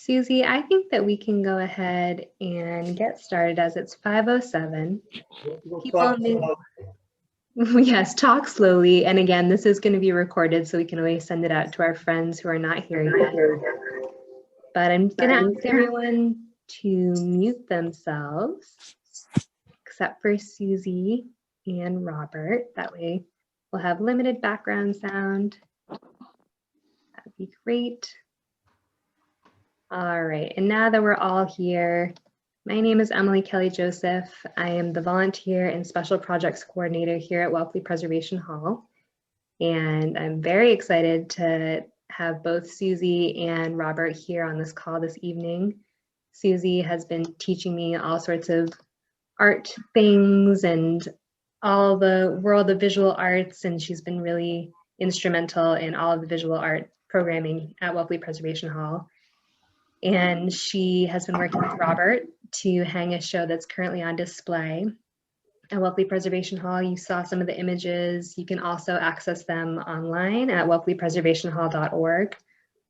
Susie, I think that we can go ahead and get started as it's 5:07. Yes, talk slowly. And again, this is going to be recorded, so we can always send it out to our friends who are not here yet. But I'm going to ask everyone to mute themselves, except for Susie and Robert. That way we'll have limited background sound. That'd be great. All right, and now that we're all here, my name is Emily Kelly Joseph. I am the volunteer and special projects coordinator here at Wellesley Preservation Hall. And I'm very excited to have both Susie and Robert here on this call this evening. Susie has been teaching me all sorts of art things and all the world of visual arts, and she's been really instrumental in all of the visual art programming at Wellesley Preservation Hall. And she has been working with Robert to hang a show that's currently on display at Wellesley Preservation Hall. You saw some of the images. You can also access them online at wellesleypreservationhall.org,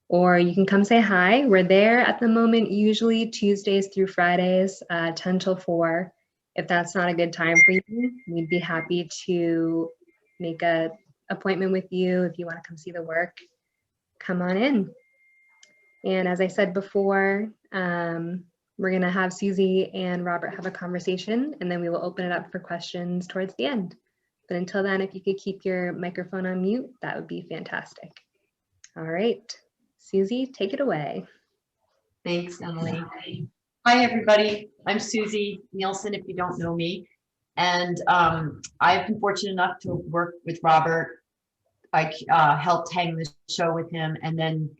or you can come say hi. We're there at the moment, usually Tuesdays through Fridays, 10 till 4. If that's not a good time for you, we'd be happy to make an appointment with you. If you want to come see the work, come on in. And as I said before, we're going to have Susie and Robert have a conversation, and then we will open it up for questions towards the end. But until then, if you could keep your microphone on mute, that would be fantastic. All right, Susie, take it away. Thanks, Emily. Hi, everybody. I'm Susie Nielsen, if you don't know me. And I've been fortunate enough to work with Robert. I helped hang the show with him, and then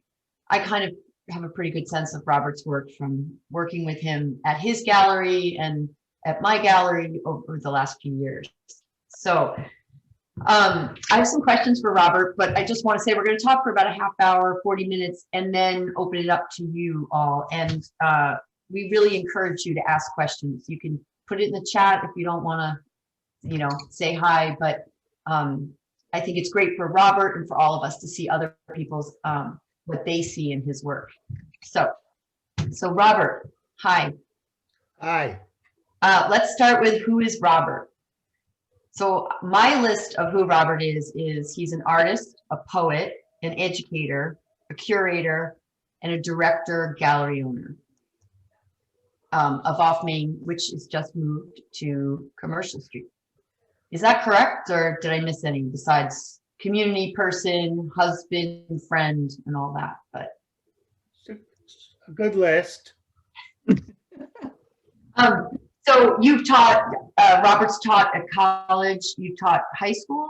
I kind of have a pretty good sense of Robert's work from working with him at his gallery and at my gallery over the last few years. So I have some questions for Robert, but I just want to say we're going to talk for about a half hour, 40 minutes, and then open it up to you all. And we really encourage you to ask questions. You can put it in the chat if you don't want to, say hi, but I think it's great for Robert and for all of us to see other people's what they see in his work. So Robert, hi. Hi. Let's start with who is Robert. So my list of who Robert is he's an artist, a poet, an educator, a curator, and a director, gallery owner of Off Main, which is just moved to Commercial Street. Is that correct, or did I miss any besides community person, husband, friend, and all that? But a good list. So you've taught, Robert's taught at college, you've taught high school.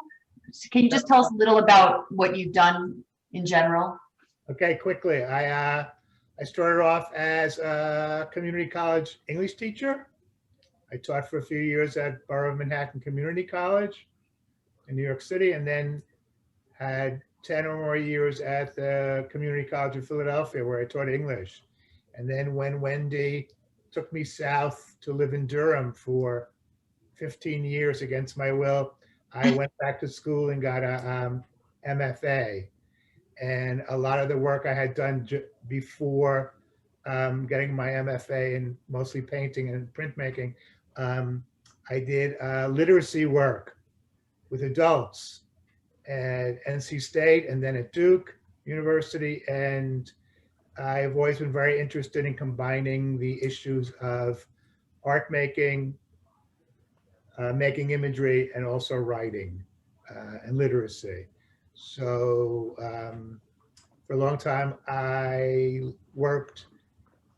So can you just tell us a little about what you've done in general? Okay, quickly. I started off as a community college English teacher. I taught for a few years at Borough of Manhattan Community College in New York City, and then had 10 or more years at the Community College of Philadelphia, where I taught English. And then when Wendy took me south to live in Durham for 15 years against my will, I went back to school and got a MFA. And a lot of the work I had done before getting my MFA in mostly painting and printmaking, I did literacy work with adults at NC State and then at Duke University. And I've always been very interested in combining the issues of art making, making imagery, and also writing and literacy. So for a long time, I worked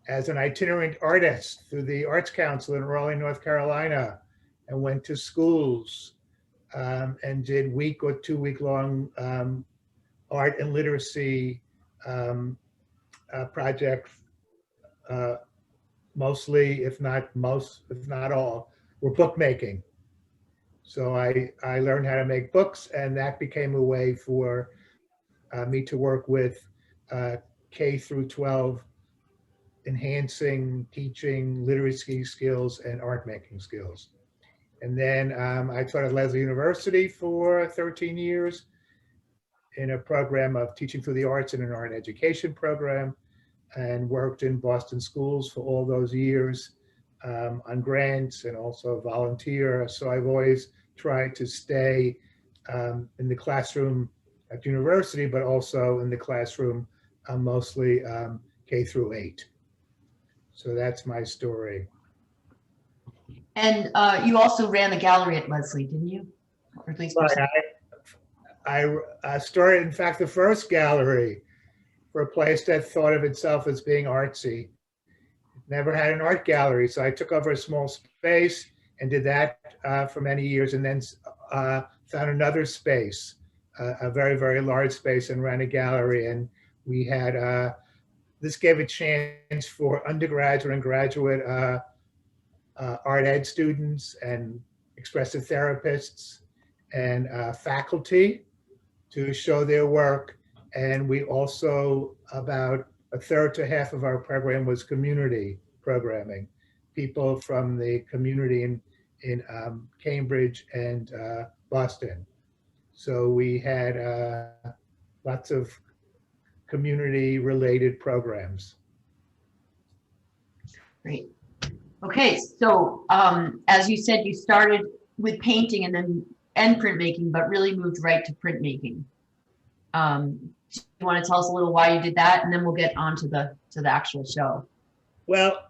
as an itinerant artist through the Arts Council in Raleigh, North Carolina, and went to schools and did week or 2 week long art and literacy projects. Mostly, if not all, were bookmaking. So I learned how to make books, and that became a way for me to work with K through 12, enhancing teaching literacy skills and art making skills. And then I taught at Lesley University for 13 years in a program of teaching through the arts and an art education program. and worked in Boston schools for all those years on grants and also volunteer. So I've always tried to stay in the classroom at university, but also in the classroom mostly K through 8. So that's my story. And you also ran the gallery at Leslie, didn't you? Or at least I started, in fact, the first gallery for a place that thought of itself as being artsy. Never had an art gallery, so I took over a small space and did that for many years, and then found another space, a very, very large space, and ran a gallery. And we had, this gave a chance for undergraduate and graduate art ed students and expressive therapists and faculty to show their work. And we also, about a third to half of our program was community programming, people from the community in Cambridge and Boston. So we had lots of community related programs. Great. Okay, so as you said, you started with painting and printmaking, but really moved right to printmaking. Do you want to tell us a little why you did that, and then we'll get on to the actual show. Well,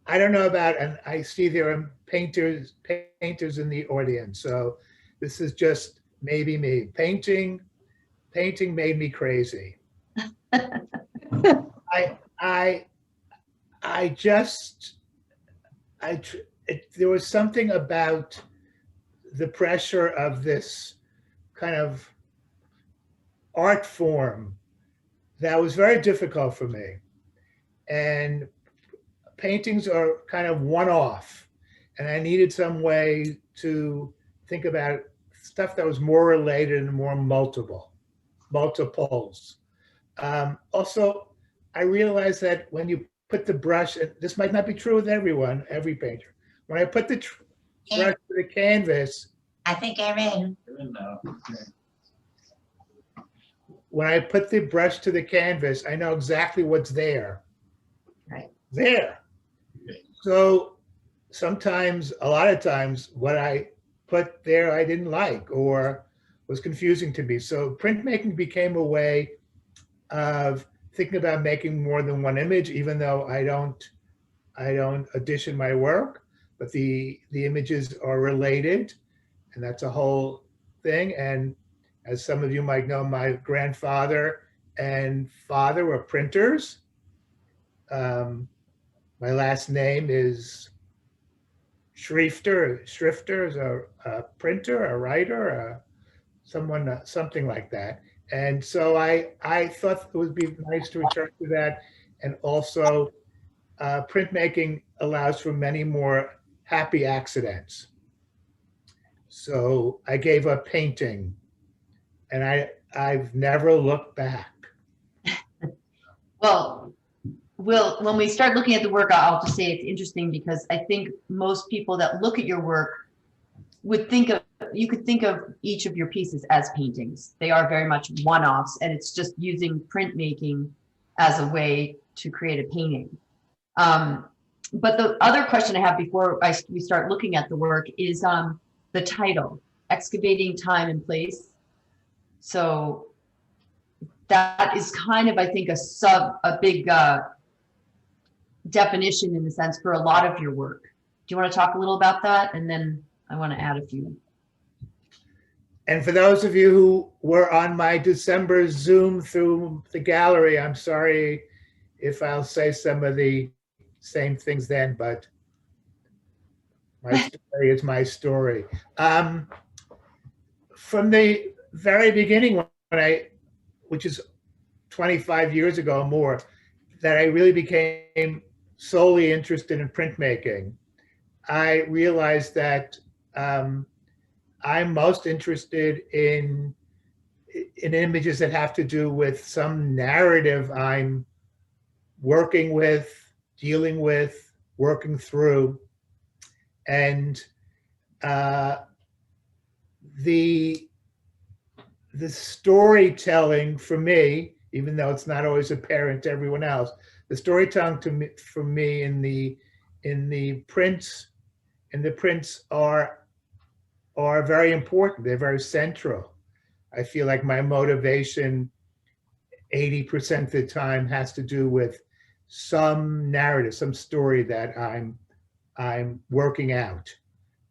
I don't know about, and I see there are painters in the audience, so this is just maybe me. Painting made me crazy. There was something about the pressure of this kind of art form that was very difficult for me. And paintings are kind of one-off, and I needed some way to think about stuff that was more related and more multiples. Also, I realized that when you put the brush, and this might not be true with every painter, when I put the brush to the canvas, I think I'm in. when I put the brush to the canvas, I know exactly what's there. Right. There. So sometimes, a lot of times, what I put there I didn't like or was confusing to me. So printmaking became a way of thinking about making more than one image, even though I don't edition my work, but the images are related, and that's a whole thing. And as some of you might know, my grandfather and father were printers. My last name is Shreefter. Shreefter is a printer, a writer, something like that. And so I thought it would be nice to return to that. And also, printmaking allows for many more happy accidents. So I gave up painting, and I've never looked back. Well, when we start looking at the work, I'll just say it's interesting because I think most people that look at your work you could think of each of your pieces as paintings. They are very much one-offs, and it's just using printmaking as a way to create a painting. But the other question I have before we start looking at the work is the title, Excavating Time and Place. So that is kind of, I think, a big definition in a sense for a lot of your work. Do you want to talk a little about that? And then I want to add a few. And for those of you who were on my December Zoom through the gallery, I'm sorry if I'll say some of the same things then, but my story is my story. From the very beginning, which is 25 years ago or more, that I really became solely interested in printmaking, I realized that I'm most interested in images that have to do with some narrative I'm working with, dealing with, working through. And the storytelling for me, even though it's not always apparent to everyone else, the storytelling to me, for me, in the prints are very important. They're very central. I feel like my motivation 80% of the time has to do with some narrative, some story that I'm working out,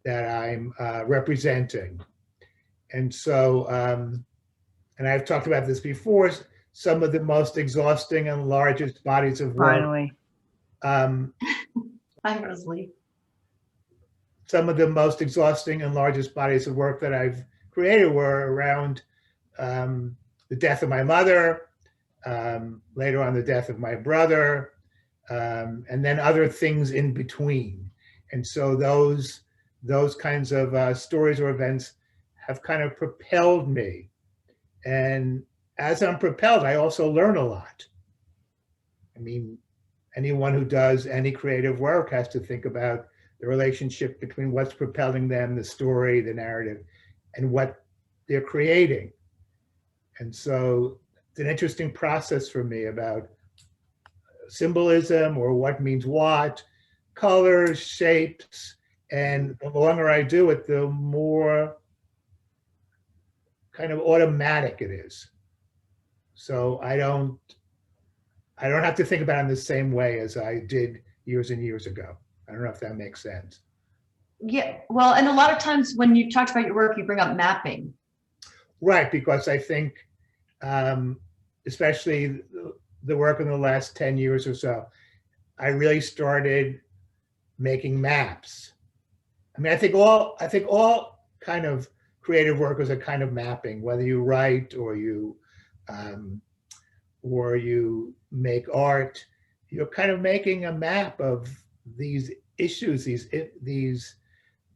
that I'm representing. And so, and I've talked about this before, some of the most exhausting and largest bodies of work. Finally. Hi, Rosalie. Some of the most exhausting and largest bodies of work that I've created were around the death of my mother, later on the death of my brother, and then other things in between. And so those kinds of stories or events have kind of propelled me. And as I'm propelled, I also learn a lot. I mean, anyone who does any creative work has to think about the relationship between what's propelling them, the story, the narrative, and what they're creating. And so it's an interesting process for me about symbolism, or what means what, colors, shapes, and the longer I do it, the more kind of automatic it is. So I don't have to think about it in the same way as I did years and years ago. I don't know if that makes sense. Yeah, well, and a lot of times when you talked about your work, you bring up mapping. Right, because I think, especially the work in the last 10 years or so, I really started making maps. I mean, I think all kind of creative work is a kind of mapping, whether you write or you make art, you're kind of making a map of these issues, these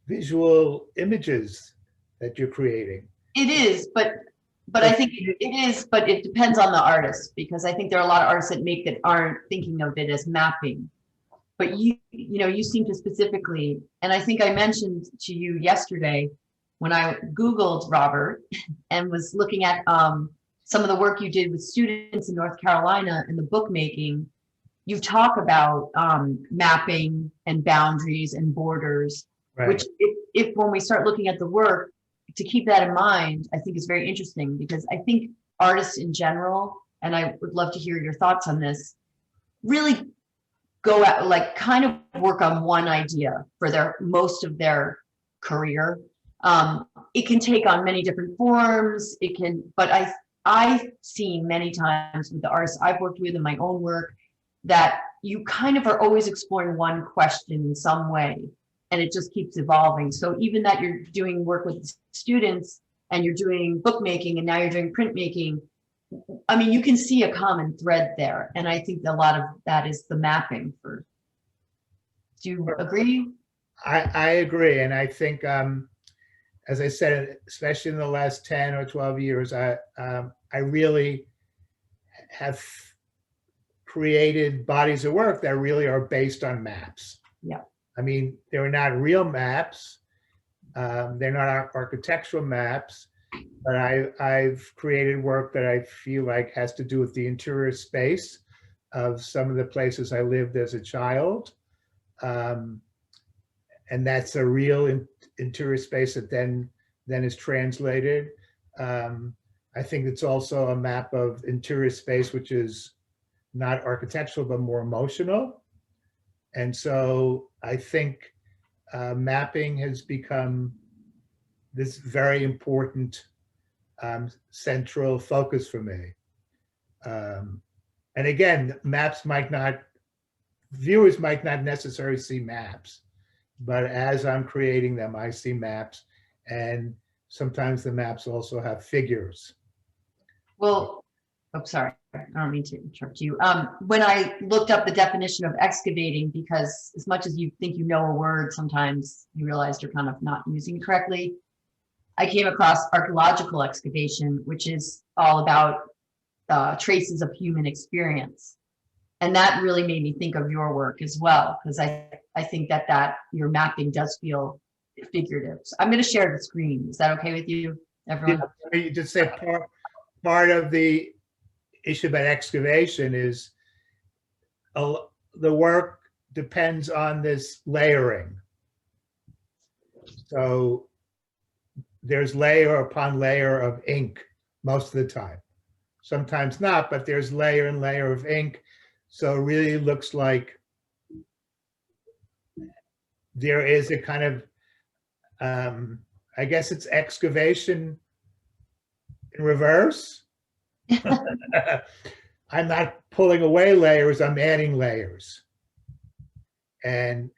visual images that you're creating. It is, but I think it is, but it depends on the artist, because I think there are a lot of artists that make that aren't thinking of it as mapping. But you seem to specifically, and I think I mentioned to you yesterday when I Googled Robert and was looking at some of the work you did with students in North Carolina and the bookmaking, you talk about mapping and boundaries and borders, Right. which if when we start looking at the work, to keep that in mind, I think is very interesting, because I think artists in general, and I would love to hear your thoughts on this, really go out, like kind of work on one idea for most of their career. It can take on many different forms. But I've seen many times with the artists I've worked with in my own work that you kind of are always exploring one question in some way, and it just keeps evolving. So even that you're doing work with students and you're doing bookmaking and now you're doing printmaking, I mean, you can see a common thread there. And I think a lot of that is the mapping do you agree? I agree. And I think, as I said, especially in the last 10 or 12 years, I really have created bodies of work that really are based on maps. Yeah. I mean, they're not real maps. They're not architectural maps, but I've created work that I feel like has to do with the interior space of some of the places I lived as a child. And that's a real interior space that then is translated. I think it's also a map of interior space, which is not architectural, but more emotional. And so I think mapping has become this very important central focus for me. And again, viewers might not necessarily see maps, but as I'm creating them, I see maps, and sometimes the maps also have figures. Well, oh, sorry, I don't mean to interrupt you. When I looked up the definition of excavating, because as much as you think you know a word, sometimes you realize you're kind of not using it correctly, I came across archaeological excavation, which is all about traces of human experience. And that really made me think of your work as well, because I think that your mapping does feel figurative. So I'm going to share the screen. Is that okay with you, everyone? Yeah, you just say part of the issue about excavation is the work depends on this layering. So there's layer upon layer of ink most of the time. Sometimes not, but there's layer and layer of ink. So it really looks like there is a kind of, I guess it's excavation in reverse. I'm not pulling away layers, I'm adding layers. And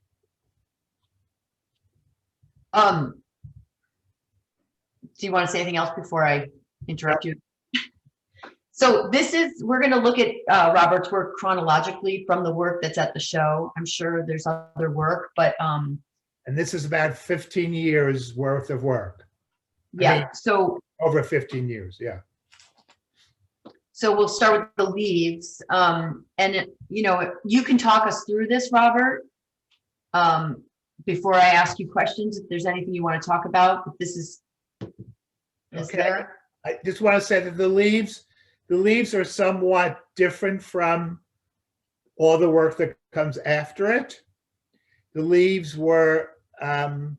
do you want to say anything else before I interrupt you? So we're going to look at Robert's work chronologically from the work that's at the show. I'm sure there's other work, but and this is about 15 years worth of work. Yeah, I mean, so over 15 years, yeah. So we'll start with the leaves, and you can talk us through this, Robert, before I ask you questions. If there's anything you want to talk about, if this is Okay. there. I just want to say that the leaves are somewhat different from all the work that comes after it. The leaves were kind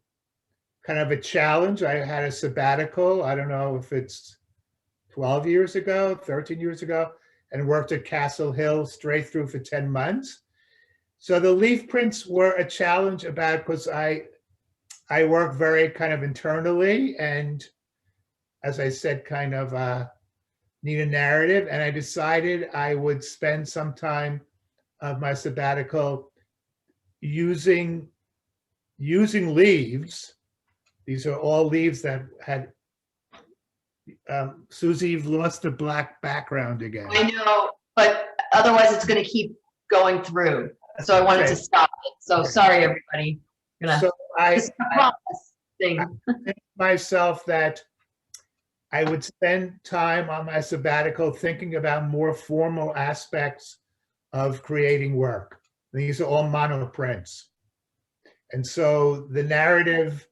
of a challenge. I had a sabbatical. I don't know if it's 12 years ago, 13 years ago, and worked at Castle Hill straight through for 10 months. So the leaf prints were a challenge because I work very kind of internally, and as I said, kind of need a narrative. And I decided I would spend some time of my sabbatical using leaves. These are all leaves that had, Susie, you've lost the black background again. I know, but otherwise it's going to keep going through. So I wanted to stop it. So sorry, everybody. So I thing. think myself that I would spend time on my sabbatical thinking about more formal aspects of creating work. These are all monoprints. And so the narrative,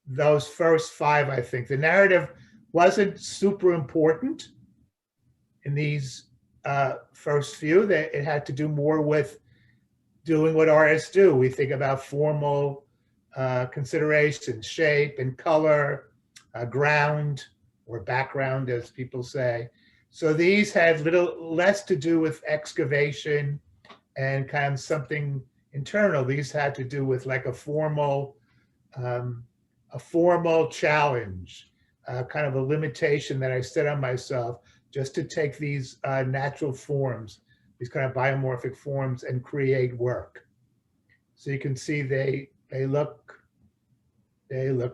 those first 5, I think, the narrative wasn't super important in these first few. That it had to do more with doing what artists do. We think about formal considerations, shape and color, ground or background, as people say. So these had less to do with excavation and kind of something internal. These had to do with like a formal challenge, kind of a limitation that I set on myself, just to take these natural forms, these kind of biomorphic forms, and create work. So you can see they look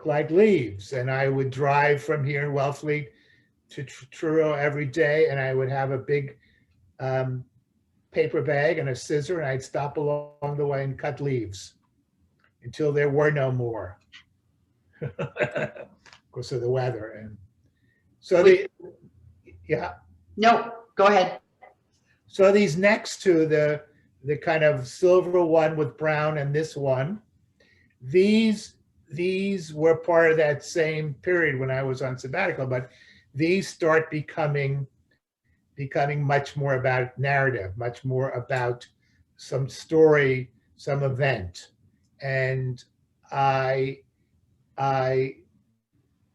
like leaves. And I would drive from here in Wellfleet to Truro every day, and I would have a big paper bag and a scissor, and I'd stop along the way and cut leaves until there were no more. Because of the weather. And so yeah. No, go ahead. So these next two, the kind of silver one with brown and this one, these were part of that same period when I was on sabbatical, but these start becoming much more about narrative, much more about some story, some event. And I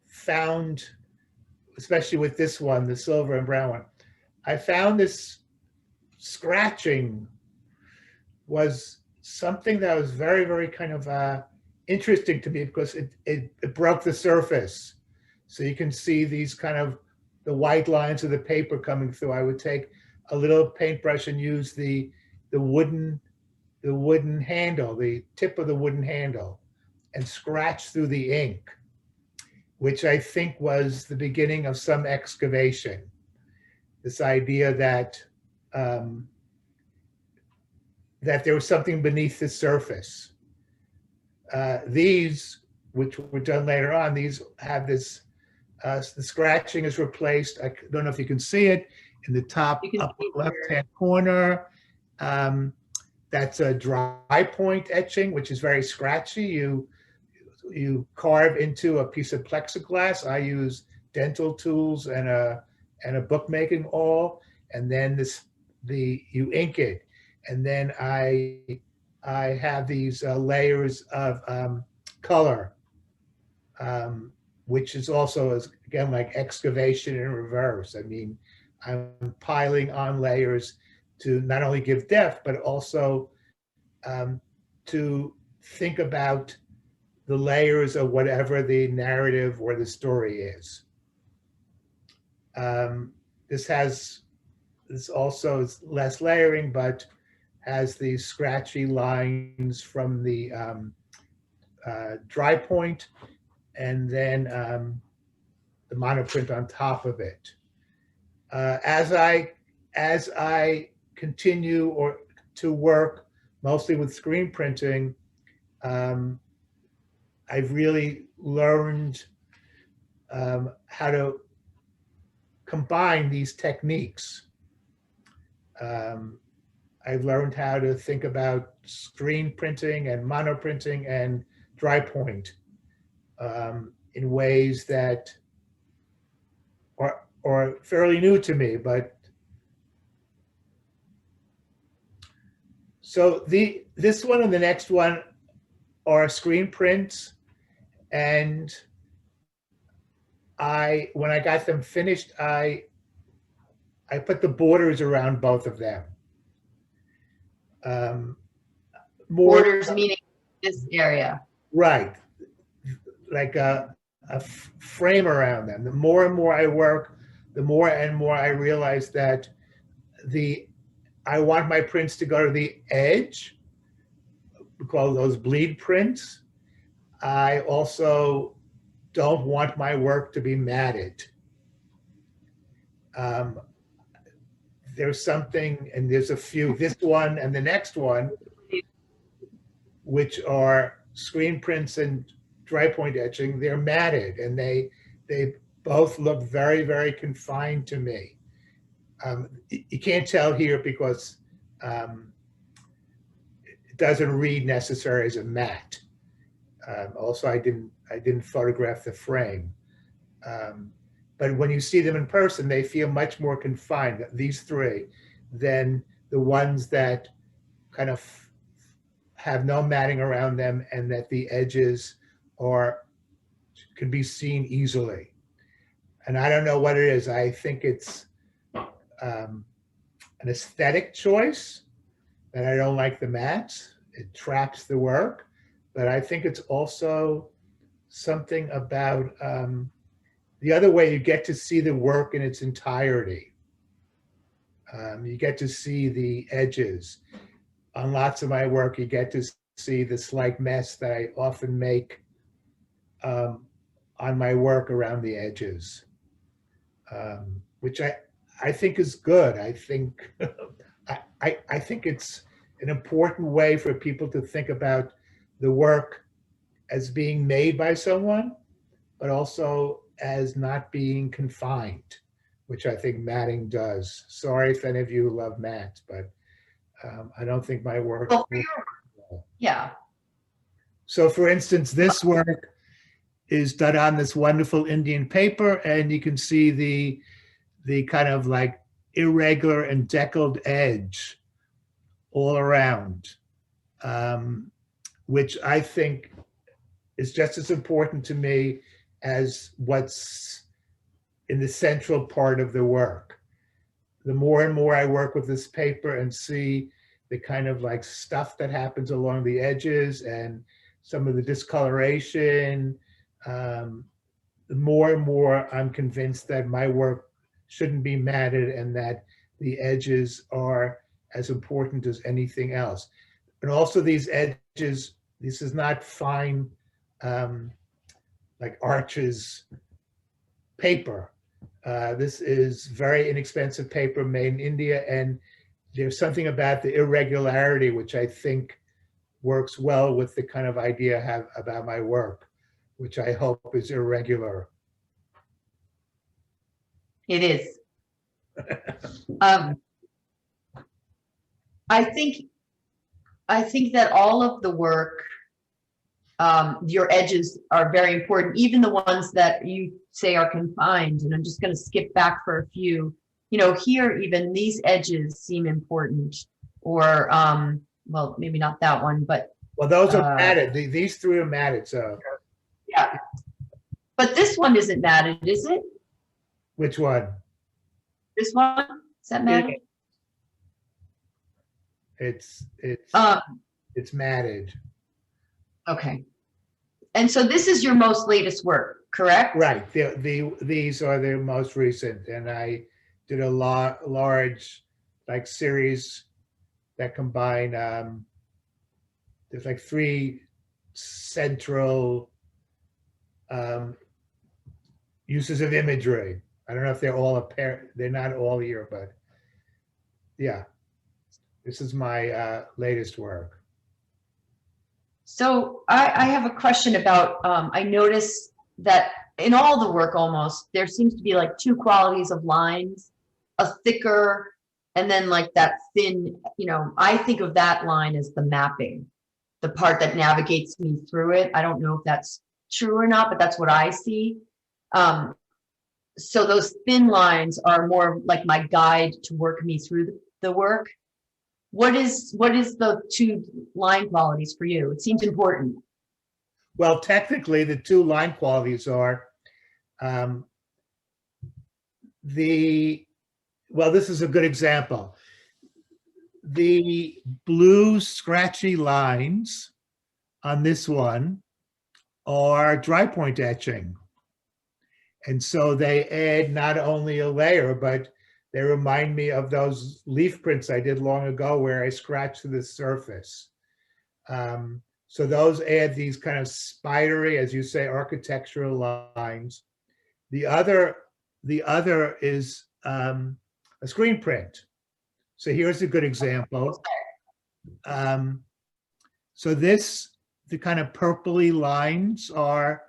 found, especially with this one, the silver and brown one, I found this scratching was something that was very, very kind of interesting to me, because it broke the surface. So you can see these kind of the white lines of the paper coming through. I would take a little paintbrush and use the wooden handle, the tip of the wooden handle, and scratch through the ink, which I think was the beginning of some excavation. This idea that that there was something beneath the surface. These, which were done later on, these have this, the scratching is replaced. I don't know if you can see it in the top upper left-hand corner. That's a dry point etching, which is very scratchy. You carve into a piece of plexiglass. I use dental tools and a bookmaking awl, and then you ink it. And then I have these layers of color, which is also, again, like excavation in reverse. I mean, I'm piling on layers to not only give depth, but also to think about the layers of whatever the narrative or the story is. This also is less layering, but has these scratchy lines from the dry point, and then the monoprint on top of it. As I continue to work mostly with screen printing, I've really learned how to combine these techniques. I've learned how to think about screen printing and monoprinting and dry point in ways that are fairly new to me. But so this one and the next one are screen prints, and when I got them finished, I put the borders around both of them. Borders meaning this area. Right, like a frame around them. The more and more I work, the more and more I realize that I want my prints to go to the edge. We call those bleed prints. I also don't want my work to be matted. There's something, and there's a few, this one and the next one, which are screen prints and dry point etching. They're matted, and they both look very, very confined to me. You can't tell here because it doesn't read necessarily as a matte. Also, I didn't photograph the frame. But when you see them in person, they feel much more confined, these three, than the ones that kind of have no matting around them and that the edges can be seen easily. And I don't know what it is. I think it's an aesthetic choice that I don't like the mattes. It traps the work. But I think it's also something about the other way you get to see the work in its entirety. You get to see the edges. On lots of my work, you get to see the slight mess that I often make on my work around the edges, which I think is good. I think I think it's an important way for people to think about the work as being made by someone, but also as not being confined, which I think matting does. Sorry if any of you love matte, but I don't think my work. Yeah. So for instance, this work is done on this wonderful Indian paper, and you can see the kind of like irregular and deckled edge all around, which I think is just as important to me as what's in the central part of the work. The more and more I work with this paper and see the kind of like stuff that happens along the edges and some of the discoloration, the more and more I'm convinced that my work shouldn't be matted and that the edges are as important as anything else. And also these edges, this is not fine, like Arches paper. This is very inexpensive paper made in India, and there's something about the irregularity which I think works well with the kind of idea I have about my work, which I hope is irregular. It is. I think that all of the work, your edges are very important, even the ones that you say are confined. And I'm just going to skip back for a few. You know, here, even these edges seem important. or, well, maybe not that one, but Well, those are matted. These three are matted, so. yeah. But this one isn't matted, is it? Which one? This one, is that matted? It's matted. Okay. And so this is your most latest work, correct? Right. These are the most recent, and I did a large like series that combine. There's like three central uses of imagery. I don't know if they're all apparent. They're not all here, but yeah, this is my latest work. So I have a question about, I noticed that in all the work almost, there seems to be like two qualities of lines, a thicker, and then like that thin, you know, I think of that line as the mapping, the part that navigates me through it. I don't know if that's true or not, but that's what I see. So those thin lines are more like my guide to work me through the work. What is the two line qualities for you? It seems important. Well, technically, the two line qualities are well, this is a good example. The blue scratchy lines on this one are dry point etching. And so they add not only a layer, but they remind me of those leaf prints I did long ago where I scratched to the surface. So those add these kind of spidery, as you say, architectural lines. The other is a screen print. So here's a good example. So the kind of purpley lines are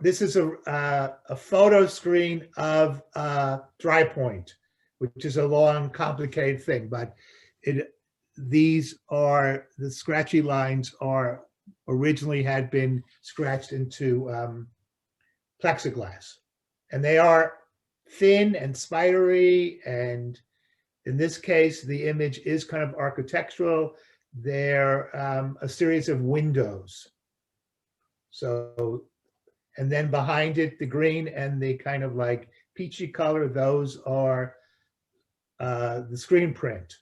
this is a photo screen of dry point, which is a long, complicated thing, but these are the scratchy lines are originally had been scratched into plexiglass, and they are thin and spidery, and in this case the image is kind of architectural. They're a series of windows. So, and then behind it, the green and the kind of like peachy color, those are the screen print,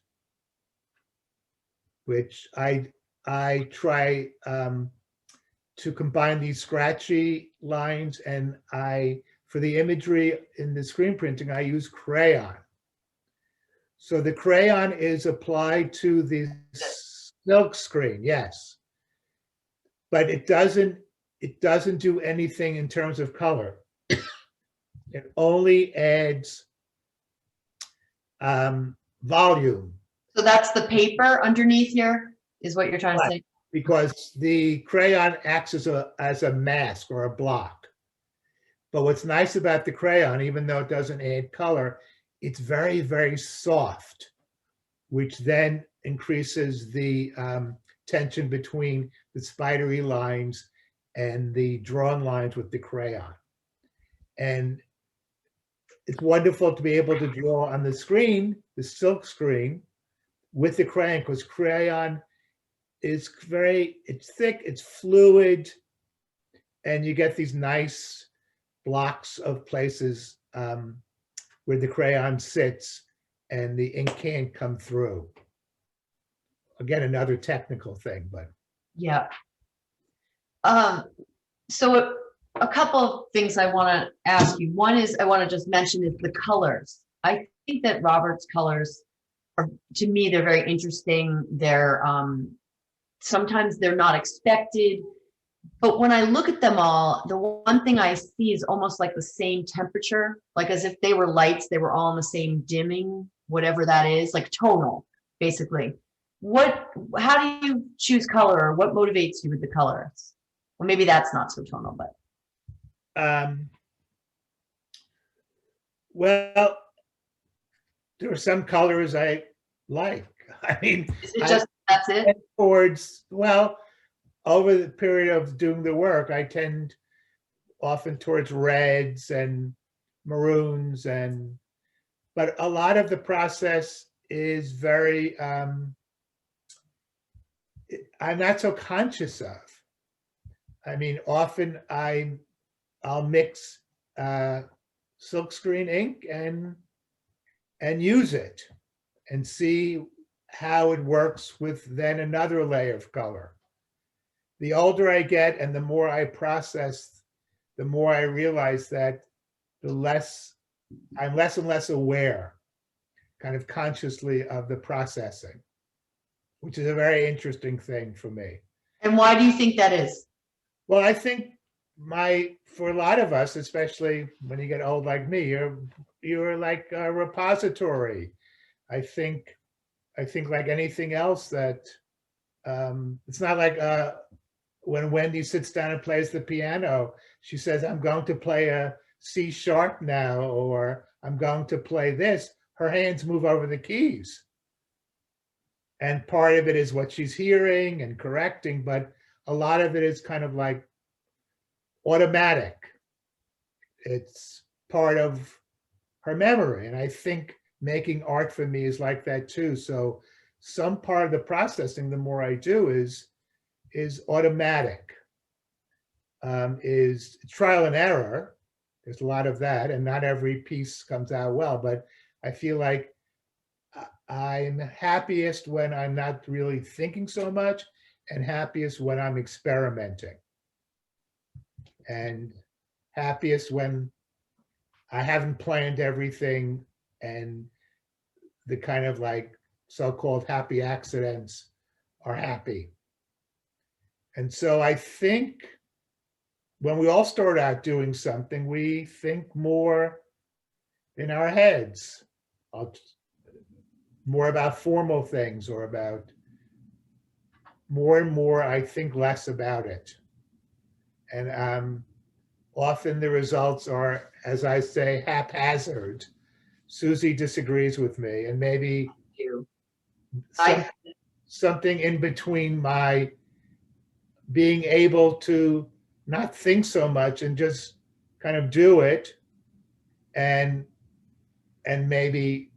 which I try to combine these scratchy lines, and for the imagery in the screen printing, I use crayon. So the crayon is applied to the silk screen, yes, but it doesn't do anything in terms of color. It only adds volume. So that's the paper underneath here, is what you're trying to say? Because the crayon acts as a mask or a block. But what's nice about the crayon, even though it doesn't add color, it's very, very soft, which then increases the tension between the spidery lines and the drawn lines with the crayon. And it's wonderful to be able to draw on the screen, the silk screen, with the crayon, because crayon is it's thick, it's fluid, and you get these nice blocks of places where the crayon sits and the ink can't come through. Again, another technical thing, but. Yeah. So a couple of things I want to ask you. One is I want to just mention is the colors. I think that Robert's colors are, to me, they're very interesting. They're sometimes they're not expected, but when I look at them all, the one thing I see is almost like the same temperature, like as if they were lights, they were all in the same dimming, whatever that is, like tonal, basically. How do you choose color, or what motivates you with the colors? Well, maybe that's not so tonal, but. Well, there are some colors I like. I mean, is it just that's it? Towards, well, over the period of doing the work, I tend often towards reds and maroons, but a lot of the process is very, I'm not so conscious of. I mean, often I'll mix silkscreen ink and use it and see how it works with then another layer of color. The older I get and the more I process, the more I realize that I'm less and less aware, kind of consciously, of the processing, which is a very interesting thing for me. And why do you think that is? Well, I think for a lot of us, especially when you get old like me, you're like a repository. I think like anything else that it's not like when Wendy sits down and plays the piano, she says, I'm going to play a C sharp now, or I'm going to play this. Her hands move over the keys. And part of it is what she's hearing and correcting, but a lot of it is kind of like automatic. It's part of her memory. And I think making art for me is like that too. So some part of the processing, the more I do, is automatic, is trial and error. There's a lot of that, and not every piece comes out well, but I feel like I'm happiest when I'm not really thinking so much, and happiest when I'm experimenting, and happiest when I haven't planned everything, and the kind of like so-called happy accidents are happy. And so I think when we all start out doing something, we think more in our heads, more about formal things, or about more and more, I think less about it. And often the results are, as I say, haphazard. Susie disagrees with me, and maybe something in between my being able to not think so much and just kind of do it, and maybe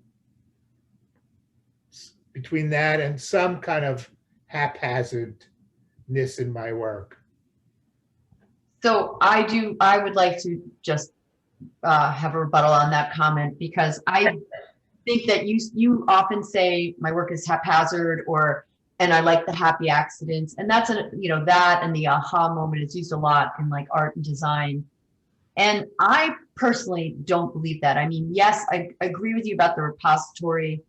between that and some kind of haphazardness in my work. So I would like to just have a rebuttal on that comment, because I think that you often say my work is haphazard, and I like the happy accidents, and that's that and the aha moment is used a lot in like art and design. And I personally don't believe that. I mean, yes, I agree with you about the repository,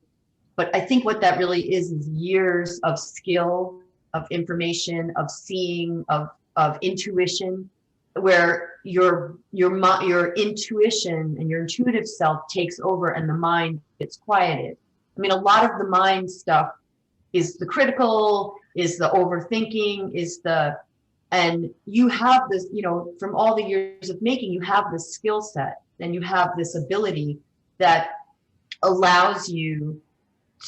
but I think what that really is years of skill, of information, of seeing, of intuition, where your intuition and your intuitive self takes over and the mind gets quieted. I mean, a lot of the mind stuff is the critical, is the overthinking, and you have this, from all the years of making, you have this skill set and you have this ability that allows you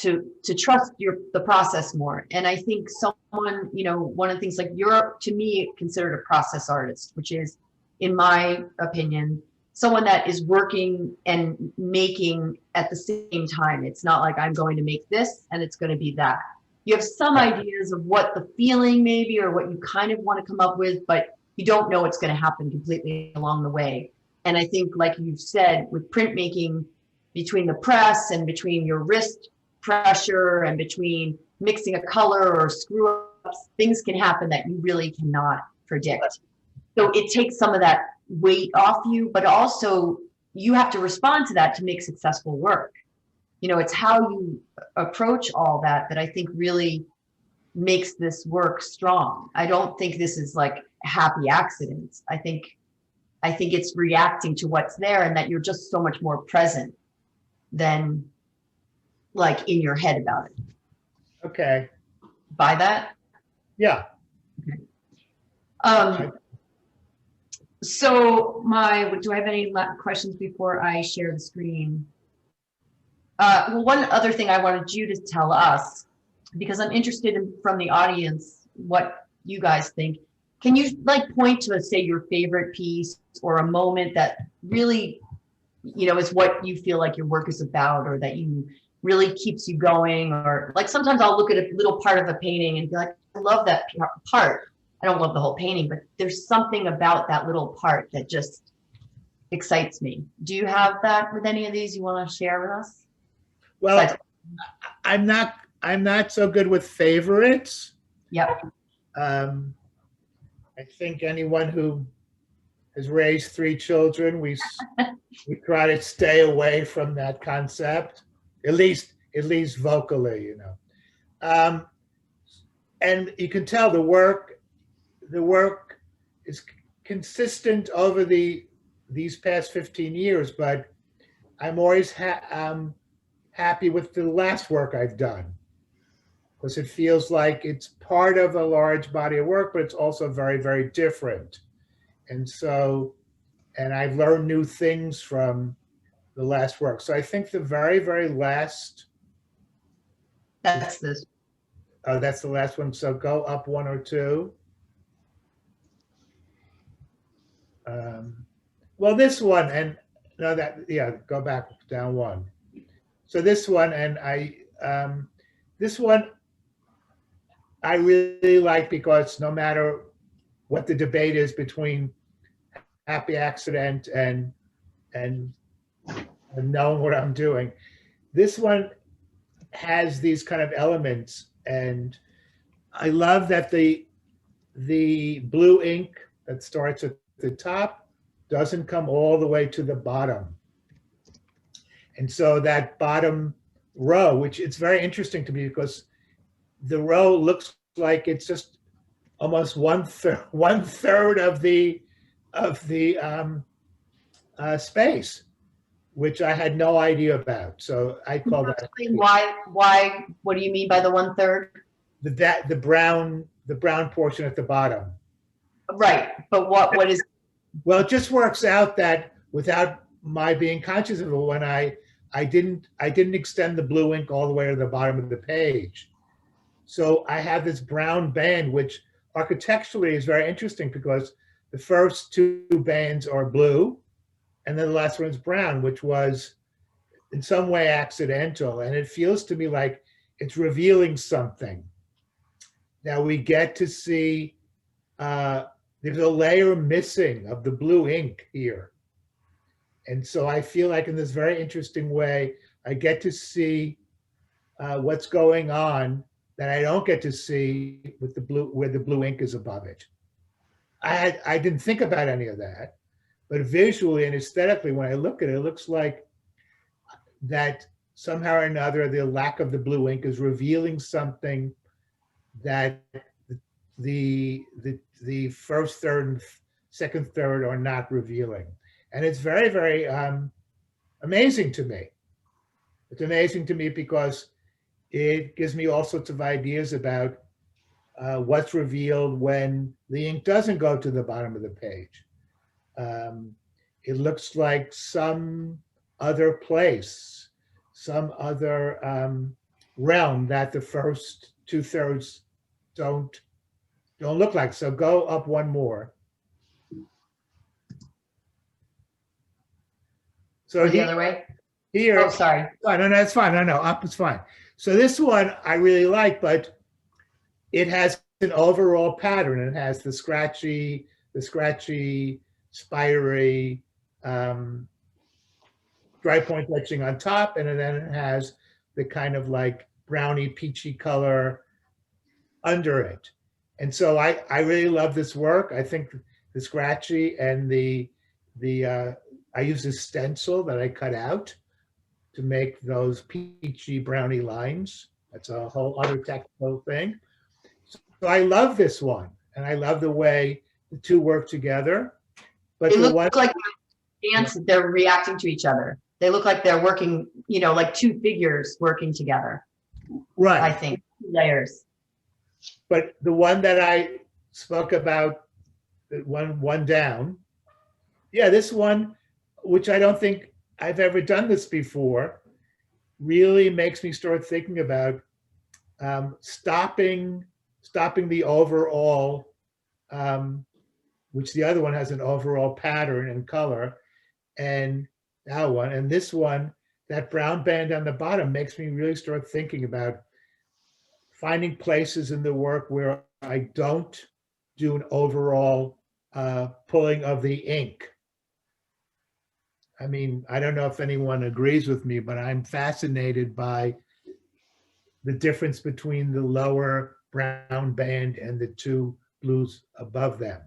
to trust the process more. And I think someone, one of the things, like you're, to me, considered a process artist, which is, in my opinion, someone that is working and making at the same time. It's not like I'm going to make this and it's going to be that. You have some ideas of what the feeling maybe, or what you kind of want to come up with, but you don't know what's going to happen completely along the way. And I think, like you've said, with printmaking, between the press and between your wrist pressure and between mixing a color or screw ups, things can happen that you really cannot predict. So it takes some of that weight off you, but also you have to respond to that to make successful work. It's how you approach all that I think really makes this work strong. I don't think this is like happy accidents. I think it's reacting to what's there, and that you're just so much more present than like in your head about it. Okay. Buy that? Yeah. Okay. So do I have any questions before I share the screen? Well, one other thing I wanted you to tell us, because I'm interested in, from the audience, what you guys think. Can you like point to, say, your favorite piece or a moment that really, is what you feel like your work is about, or that you really keeps you going? Or like sometimes I'll look at a little part of a painting and be like, I love that part. I don't love the whole painting, but there's something about that little part that just excites me. Do you have that with any of these you want to share with us? Well, I'm not so good with favorites. Yep. I think anyone who has raised 3 children, we try to stay away from that concept, at least vocally, and you can tell the work is consistent over these past 15 years, but I'm always happy with the last work I've done, because it feels like it's part of a large body of work, but it's also very, very different. And so, and I've learned new things from the last work. So I think the very, very last. That's this. Oh, that's the last one. So go up 1 or 2. Well, this one, and no, go back down 1. So this one, and this one I really like, because no matter what the debate is between happy accident and knowing what I'm doing, this one has these kind of elements, and I love that the blue ink that starts at the top doesn't come all the way to the bottom. And so that bottom row, which it's very interesting to me, because the row looks like it's just almost one third of the space, which I had no idea about. So I call that. Why? What do you mean by the 1/3? The brown portion at the bottom. Right, but what is? Well, it just works out that without my being conscious of it, when I didn't extend the blue ink all the way to the bottom of the page. So I have this brown band, which architecturally is very interesting, because the first 2 bands are blue, and then the last one is brown, which was in some way accidental. And it feels to me like it's revealing something. Now we get to see, there's a layer missing of the blue ink here. And so I feel like in this very interesting way, I get to see what's going on that I don't get to see with the blue, where the blue ink is above it. I didn't think about any of that, but visually and aesthetically, when I look at it, it looks like that somehow or another, the lack of the blue ink is revealing something that the first third and second third are not revealing. And it's very, very amazing to me. It's amazing to me because it gives me all sorts of ideas about what's revealed when the ink doesn't go to the bottom of the page. It looks like some other place, some other realm that the first 2/3 don't look like. So go up 1 more. So the other way? Here. Oh, sorry. Oh, no, it's fine. No, up is fine. So this one I really like, but it has an overall pattern. It has the scratchy, spidery, dry point etching on top, and then it has the kind of like browny, peachy color under it. And so I really love this work. I think the scratchy and I use a stencil that I cut out to make those peachy browny lines. That's a whole other technical thing. So I love this one, and I love the way the 2 work together. But they look like dance, they're reacting to each other. They look like they're working, like 2 figures working together. Right. I think 2 layers. But the one that I spoke about, one down, this one, which I don't think I've ever done this before, really makes me start thinking about stopping the overall which the other one has an overall pattern and color, and that one. And this one, that brown band on the bottom makes me really start thinking about finding places in the work where I don't do an overall pulling of the ink. I mean, I don't know if anyone agrees with me, but I'm fascinated by the difference between the lower brown band and the two blues above them.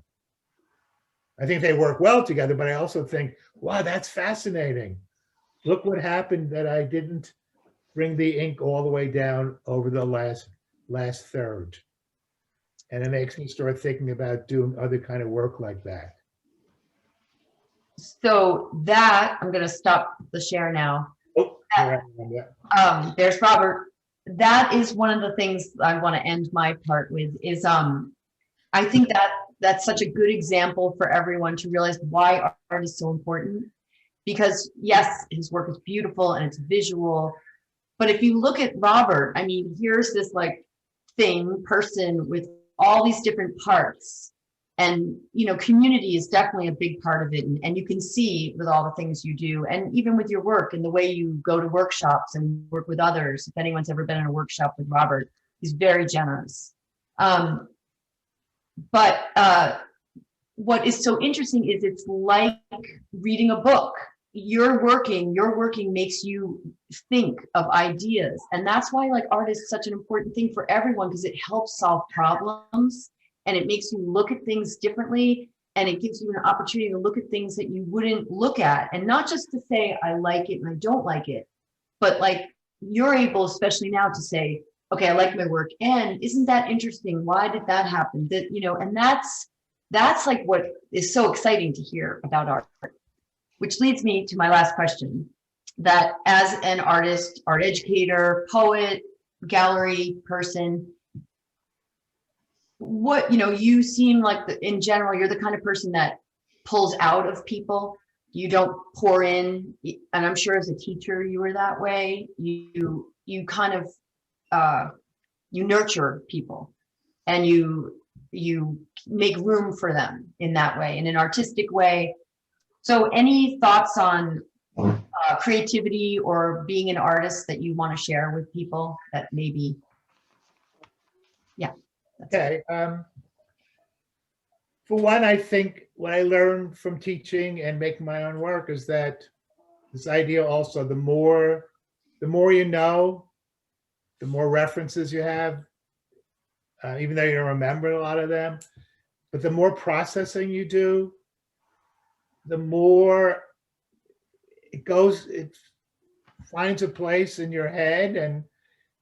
I think they work well together, but I also think, wow, that's fascinating. Look what happened that I didn't bring the ink all the way down over the last third. And it makes me start thinking about doing other kind of work like that. So that, I'm going to stop the share now. Oh, There's Robert. That is one of the things I want to end my part with is, I think that that's such a good example for everyone to realize why art is so important. Because yes, his work is beautiful and it's visual. But if you look at Robert, I mean, here's this like person with all these different parts. And, you know, community is definitely a big part of it. And you can see with all the things you do, and even with your work and the way you go to workshops and work with others. If anyone's ever been in a workshop with Robert, he's very generous. But what is so interesting is it's like reading a book. You're working makes you think of ideas. And that's why like art is such an important thing for everyone, because it helps solve problems. And it makes you look at things differently, and it gives you an opportunity to look at things that you wouldn't look at, and not just to say, I like it and I don't like it, but like you're able, especially now, to say, okay, I like my work, and isn't that interesting? Why did that happen? That, you know, and that's like what is so exciting to hear about art, which leads me to my last question, that as an artist, art educator, poet, gallery person, what, you know, you seem like in general, you're the kind of person that pulls out of people. You don't pour in. And I'm sure as a teacher, you were that way. You kind of, you nurture people, and you make room for them in that way, in an artistic way. So any thoughts on creativity or being an artist that you want to share with people that maybe, yeah. Okay. For one, I think what I learned from teaching and making my own work is that this idea also, the more you know, the more references you have, even though you don't remember a lot of them, but the more processing you do, the more it finds a place in your head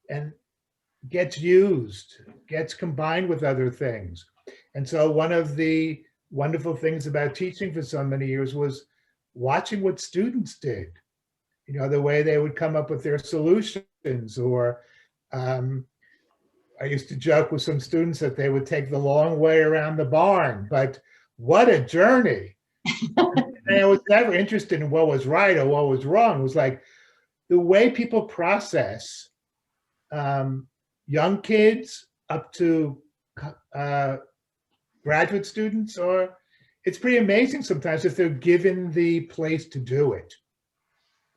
and gets used, gets combined with other things. And so one of the wonderful things about teaching for so many years was watching what students did, you know, the way they would come up with their solutions. Or I used to joke with some students that they would take the long way around the barn, but what a journey. And I was never interested in what was right or what was wrong. It was like the way people process, young kids up to graduate students, or it's pretty amazing sometimes if they're given the place to do it.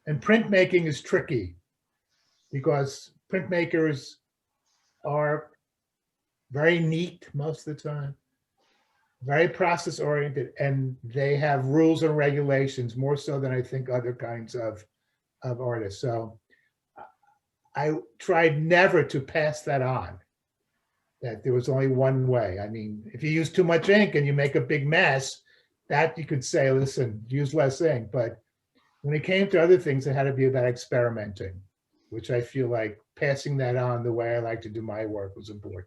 And printmaking is tricky because printmakers are very neat most of the time, very process oriented, and they have rules and regulations more so than I think other kinds of artists. So I tried never to pass that on, that there was only one way. I mean, if you use too much ink and you make a big mess, that you could say, listen, use less ink. But when it came to other things, it had to be about experimenting, which I feel like passing that on the way I like to do my work was important.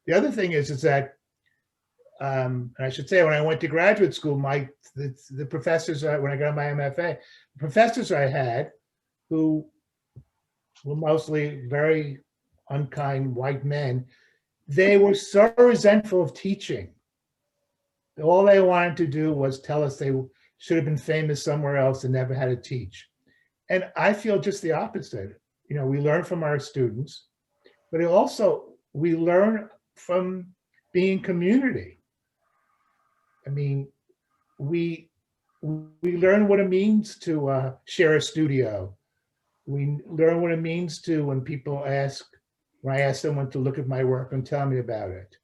The other thing is that, and I should say, when I went to graduate school, the professors, when I got my MFA, the professors I had, who were mostly very unkind white men, they were so resentful of teaching. All they wanted to do was tell us they should have been famous somewhere else and never had to teach. And I feel just the opposite. You know, we learn from our students, but also we learn from being community. I mean, we we learn what it means to share a studio. We learn what it means to when I ask someone to look at my work and tell me about it.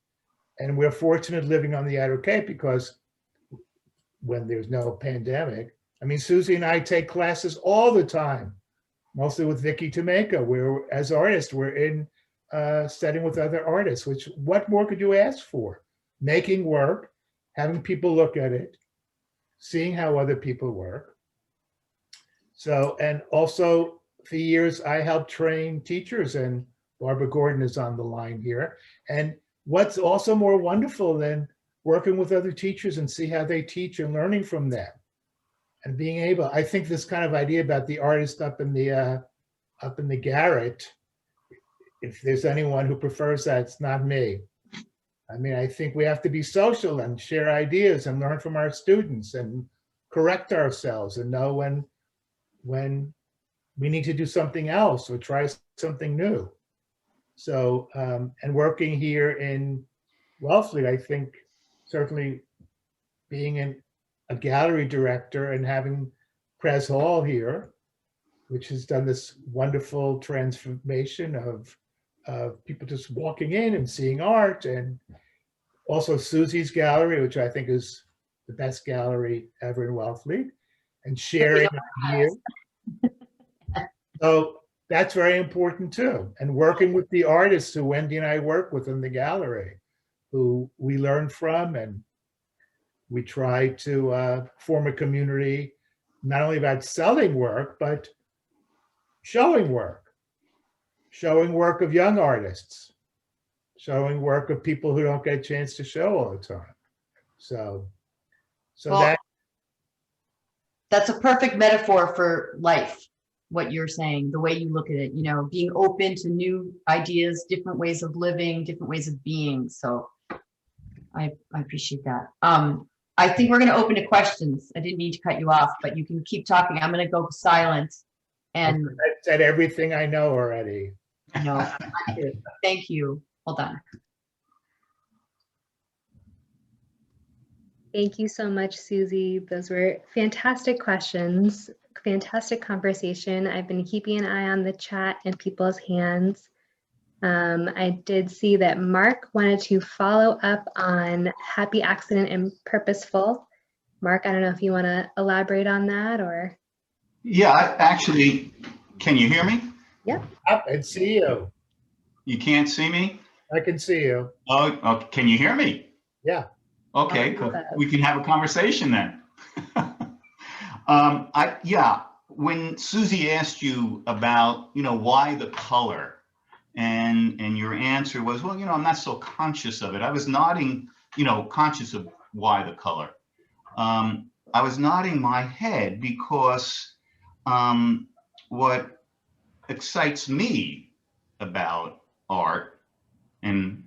And we're fortunate living on the Outer Cape because when there's no pandemic, I mean, Susie and I take classes all the time, mostly with Vicky Tomeka. We're, as artists, we're in studying with other artists, which what more could you ask for? Making work, having people look at it, seeing how other people work. So, and also for years, I helped train teachers, and Barbara Gordon is on the line here. And what's also more wonderful than working with other teachers and see how they teach and learning from them and being able, I think this kind of idea about the artist up in the garret, if there's anyone who prefers that, it's not me. I mean, I think we have to be social and share ideas and learn from our students and correct ourselves and know when we need to do something else or try something new. So, and working here in Wellfleet, I think certainly being a gallery director and having Pres Hall here, which has done this wonderful transformation of people just walking in and seeing art, and also Susie's gallery, which I think is the best gallery ever in Wellfleet, and sharing ideas. So that's very important too. And working with the artists who Wendy and I work with in the gallery, who we learn from, and we try to form a community, not only about selling work, but showing work of young artists, showing work of people who don't get a chance to show all the time. So Well, that's a perfect metaphor for life, what you're saying, the way you look at it, you know, being open to new ideas, different ways of living, different ways of being. So I appreciate that. I think we're going to open to questions. I didn't mean to cut you off, but you can keep talking. I'm going to go silent. And I said everything I know already. no, thank you. Hold on. Thank you so much, Susie. Those were fantastic questions, fantastic conversation. I've been keeping an eye on the chat and people's hands. I did see that Mark wanted to follow up on happy accident and purposeful. Mark, I don't know if you want to elaborate on that or. Yeah, actually, can you hear me? Yep. Up and see you. You can't see me? I can see you. Oh, can you hear me? Yeah. Okay, we can have a conversation then. When Susie asked you about, why the color, and your answer was, well, I'm not so conscious of it. I was nodding, conscious of why the color. I was nodding my head because what excites me about art and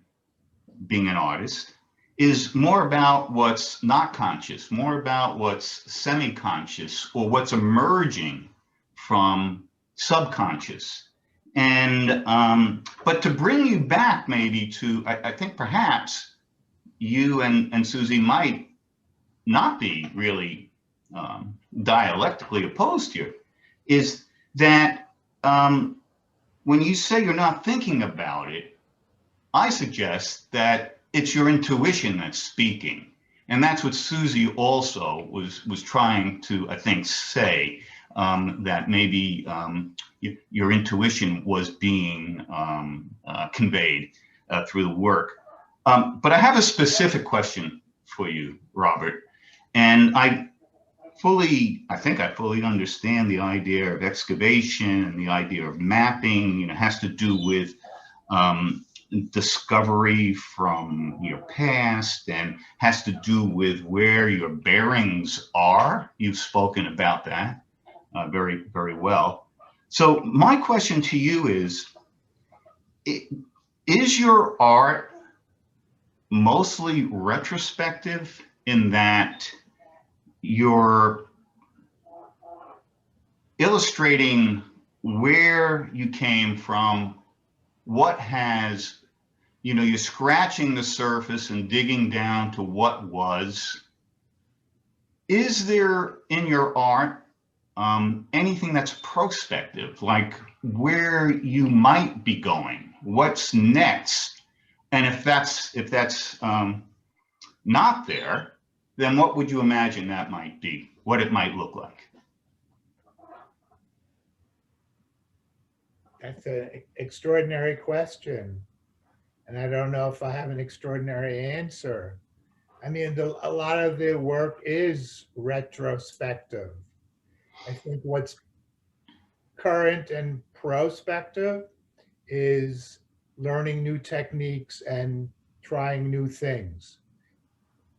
being an artist is more about what's not conscious, more about what's semi-conscious, or what's emerging from subconscious. And but to bring you back maybe to, I think perhaps you and Susie might not be really dialectically opposed here, is that when you say you're not thinking about it, I suggest that it's your intuition that's speaking. And that's what Susie also was trying to, I think, say, that maybe your intuition was being conveyed through the work. But I have a specific question for you, Robert. And I think I fully understand the idea of excavation and the idea of mapping, has to do with discovery from your past and has to do with where your bearings are. You've spoken about that very, very well. So my question to you is your art mostly retrospective in that you're illustrating where you came from, what has, you're scratching the surface and digging down to what was, is there in your art anything that's prospective, like where you might be going, what's next? And if that's not there, then what would you imagine that might be, what it might look like? That's an extraordinary question. And I don't know if I have an extraordinary answer. I mean, a lot of the work is retrospective. I think what's current and prospective is learning new techniques and trying new things.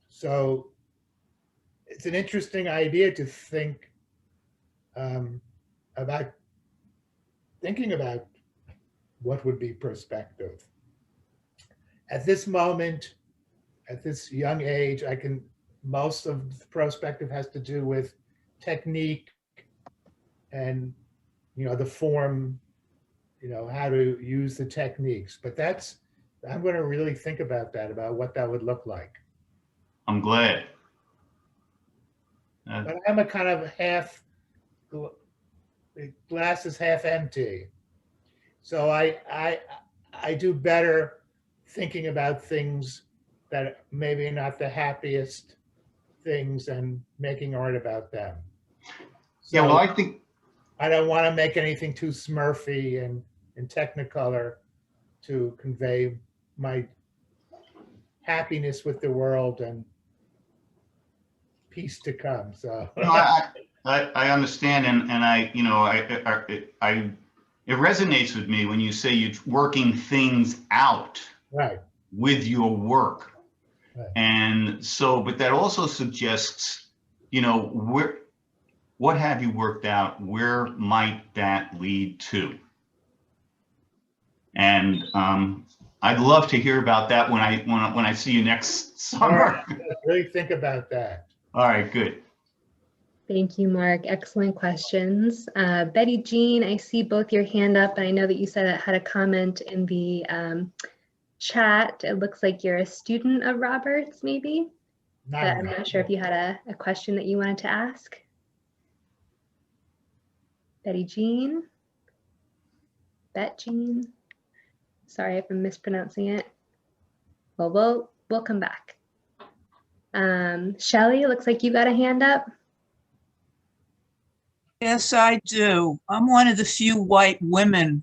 So it's an interesting idea to think about thinking about what would be prospective. At this moment, at this young age, most of the prospective has to do with technique and, the form, how to use the techniques. But I'm going to really think about that, about what that would look like. I'm glad. But I'm a kind of the glass is half empty. So I do better thinking about things that maybe not the happiest things and making art about them. So Yeah, well, I think I don't want to make anything too smurfy and in Technicolor to convey my happiness with the world and peace to come. So no, I understand, and it resonates with me when you say you're working things out right. with your work. Right. And so, but that also suggests, what have you worked out? Where might that lead to? And I'd love to hear about that when I see you next summer. Right. Really think about that. All right, good. Thank you, Mark. Excellent questions. Betty Jean, I see both your hand up, and I know that you said had a comment in the chat. It looks like you're a student of Robert's, maybe, but I'm not sure if you had a question that you wanted to ask. Betty Jean, Bet Jean. Sorry if I'm mispronouncing it. Well, we'll come back. Shelley, it looks like you got a hand up. Yes, I do. I'm one of the few white women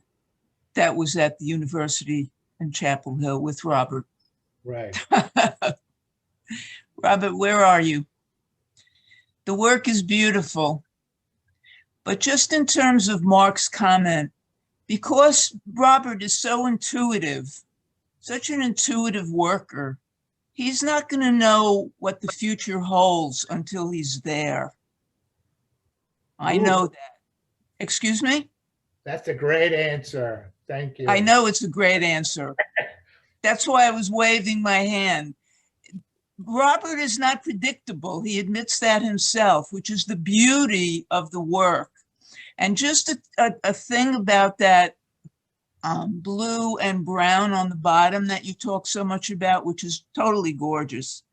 that was at the university in Chapel Hill with Robert. Right. Robert, where are you? The work is beautiful. But just in terms of Mark's comment, because Robert is so intuitive, such an intuitive worker, he's not going to know what the future holds until he's there. I know that. Excuse me? That's a great answer. Thank you. I know it's a great answer. That's why I was waving my hand. Robert is not predictable. He admits that himself, which is the beauty of the work. And just a thing about that blue and brown on the bottom that you talk so much about, which is totally gorgeous.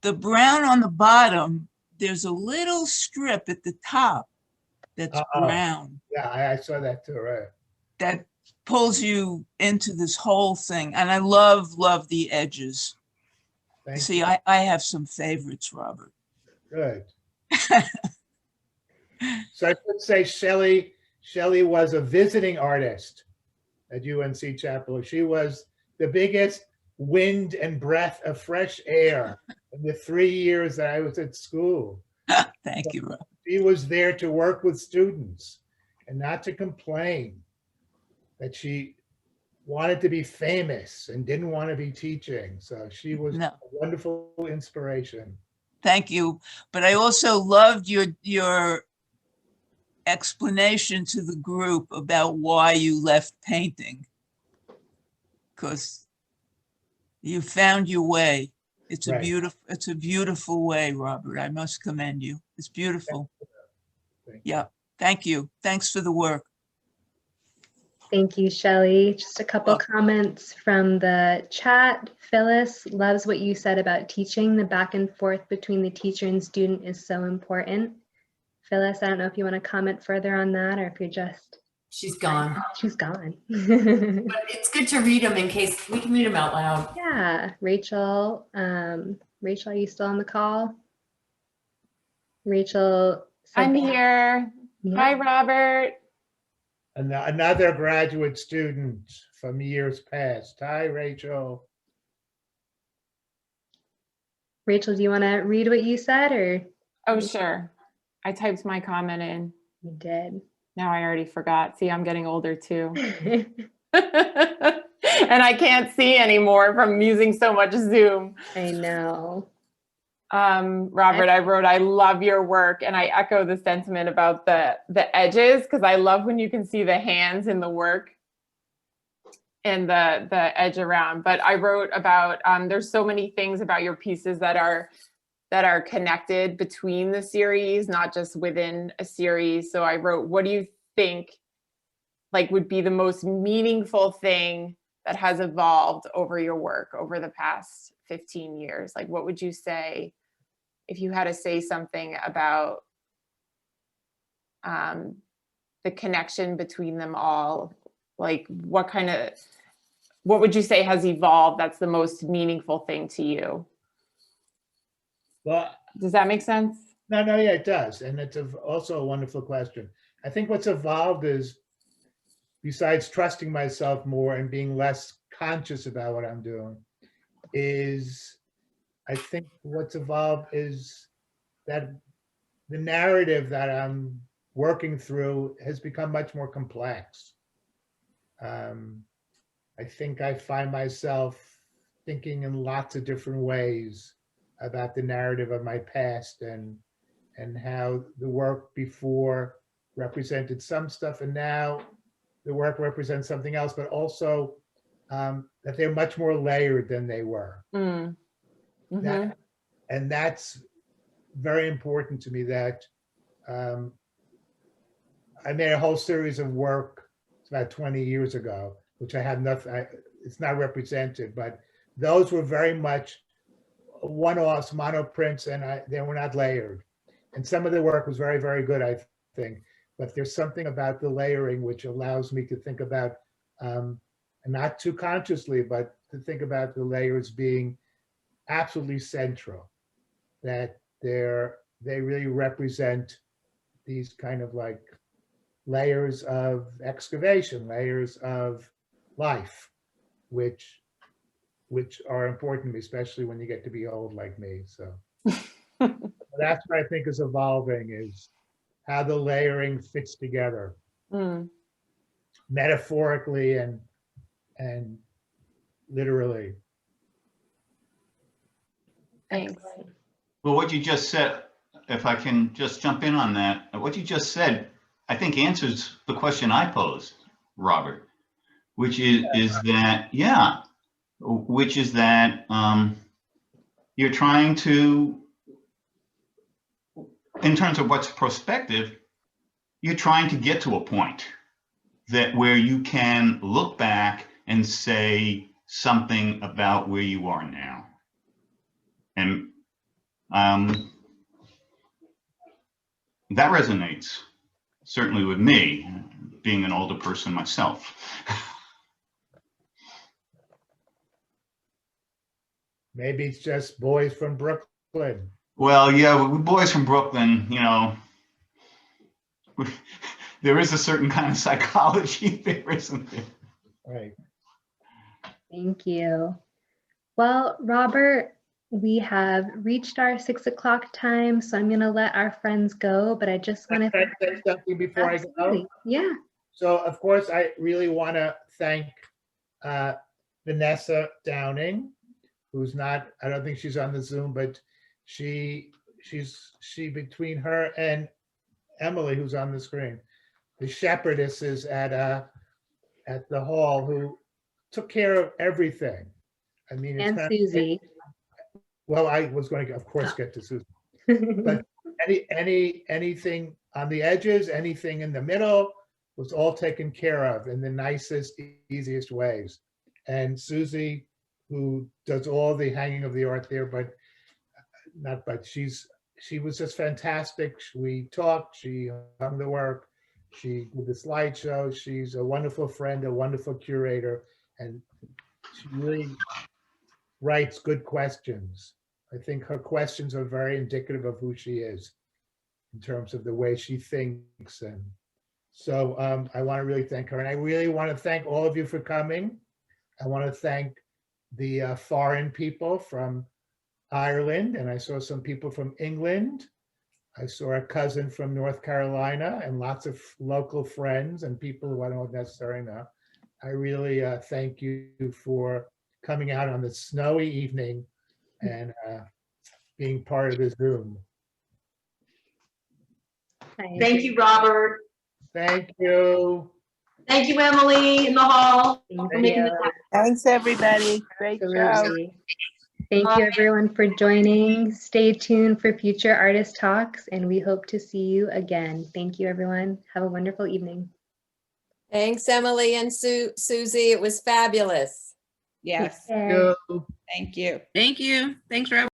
The brown on the bottom, there's a little strip at the top that's brown. Yeah, I saw that too, right. That pulls you into this whole thing. And I love the edges. See, I have some favorites, Robert. Good. So I should say Shelley was a visiting artist at UNC Chapel. She was the biggest wind and breath of fresh air in the 3 years that I was at school. Thank you, Robert. She was there to work with students and not to complain that she wanted to be famous and didn't want to be teaching. So she was a wonderful inspiration. Thank you. But I also loved your explanation to the group about why you left painting, because you found your way. It's a beautiful way, Robert. I must commend you. It's beautiful. Thank you. Yeah. Thank you. Thanks for the work. Thank you, Shelley. Just a couple comments from the chat. Phyllis loves what you said about teaching. The back and forth between the teacher and student is so important. Phyllis, I don't know if you want to comment further on that or if you're just... She's gone. She's gone. But it's good to read them in case we can read them out loud. Yeah, Rachel. Rachel, are you still on the call? Rachel. I'm here. Yeah. Hi, Robert. Another graduate student from years past. Hi, Rachel. Rachel, do you want to read what you said or? Oh, sure. I typed my comment in. You did. Now I already forgot. See, I'm getting older too. And I can't see anymore from using so much Zoom. I know. Robert, I wrote, I love your work. And I echo the sentiment about the edges, because I love when you can see the hands in the work and the edge around. But I wrote about, there's so many things about your pieces that are connected between the series, not just within a series. So I wrote, what do you think like would be the most meaningful thing that has evolved over your work over the past 15 years? Like, what would you say if you had to say something about the connection between them all? Like, what would you say has evolved that's the most meaningful thing to you? Well, does that make sense? No, yeah, it does. And it's also a wonderful question. I think what's evolved is, besides trusting myself more and being less conscious about what I'm doing, is I think what's evolved is that the narrative that I'm working through has become much more complex. I think I find myself thinking in lots of different ways about the narrative of my past and how the work before represented some stuff and now the work represents something else, but also that they're much more layered than they were. Mm-hmm. And that's very important to me, that I made a whole series of work about 20 years ago, which I have nothing, it's not represented, but those were very much one-offs, monoprints, and they were not layered. And some of the work was very, very good, I think. But there's something about the layering which allows me to think about, and not too consciously, but to think about the layers being absolutely central, that they really represent these kind of like layers of excavation, layers of life, which are important to me, especially when you get to be old like me. So that's what I think is evolving, is how the layering fits together, metaphorically and literally. Thanks. Well, what you just said, if I can just jump in on that, what you just said, I think answers the question I posed, Robert, which is that you're trying to, in terms of what's prospective, you're trying to get to a point that where you can look back and say something about where you are now. And that resonates certainly with me, being an older person myself. Maybe it's just boys from Brooklyn. Well, yeah, we boys from Brooklyn, you know, there is a certain kind of psychology there, isn't there? Right. Thank you. Well, Robert, we have reached our 6 o'clock time, so I'm going to let our friends go, but I just want to say something before I go. Yeah. So, of course, I really want to thank Vanessa Downing, who's not, I don't think she's on the Zoom, but she between her and Emily, who's on the screen, the shepherdesses at the hall, who took care of everything. I mean, it's And Susie. Well, I was going to, of course, get to Susie, but anything on the edges, anything in the middle, was all taken care of in the nicest, easiest ways. And Susie, who does all the hanging of the art there, she was just fantastic. We talked, she hung the work, she with the slideshow, she's a wonderful friend, a wonderful curator, and she really writes good questions. I think her questions are very indicative of who she is in terms of the way she thinks. And so I want to really thank her. And I really want to thank all of you for coming. I want to thank the foreign people from Ireland, and I saw some people from England. I saw a cousin from North Carolina and lots of local friends and people who I don't necessarily know. I really thank you for coming out on this snowy evening and being part of this Zoom. Thank you, Robert. Thank you. Thank you, Emily in the hall. Thank for making you. this happen. Thanks, everybody. Great show. Absolutely. Thank you everyone for joining. Stay tuned for future artist talks and we hope to see you again. Thank you everyone. Have a wonderful evening. Thanks, Emily and Susie. It was fabulous. Yes, Take care. Thank you. thank you. Thank you. Thanks, Robert.